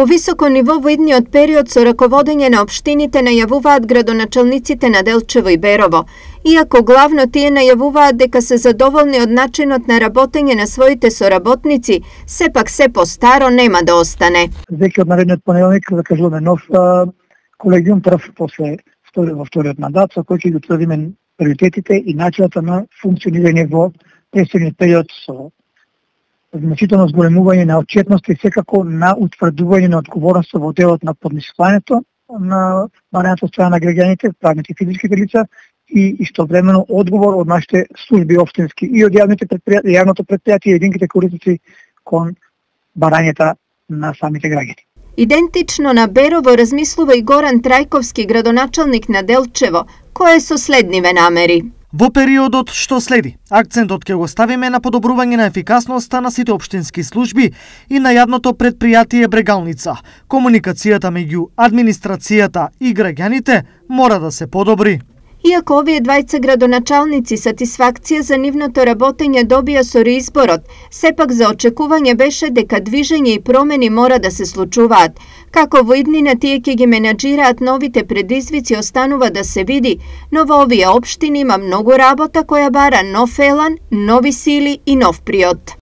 По високо ниво во идниот период со раководење на општините најавуваат градоначалниците на Делчево и Берово. Иако главно тие најавуваат дека се задоволни од начинот на работење на своите соработници, сепак се по старо нема да остане. Веќе од наредниот понеделник закажуваме нов колегиум, прв после во вториот мандат, со кој ќе ги утврдиме приоритетите и начинот на функционирање во престојниот период со значително зголемување на отчетност и секако на утврдување на одговорност во делот на поднесувањето на барањето од страна на граѓаните, правните и физичките лица и истовремено одговор од нашите служби општински и од јавното предпријатие и единките корисници кон барањата на самите граѓани. Идентично на Берово размислува и Горан Трајковски, градоначалник на Делчево, кој е со следниве намери. Во периодот што следи, акцентот ќе го ставиме на подобрување на ефикасноста на сите општински служби и на јавното предпријатие Брегалница. Комуникацијата меѓу администрацијата и граѓаните мора да се подобри. Иако овие двајца градоначалници сатисфакција за нивното работење добија со реизборот, сепак за очекување беше дека движење и промени мора да се случуваат. Како во иднина тие ќе ги менаџираат новите предизвици останува да се види, но во овие општини има многу работа која бара нов елан, нови сили и нов приот.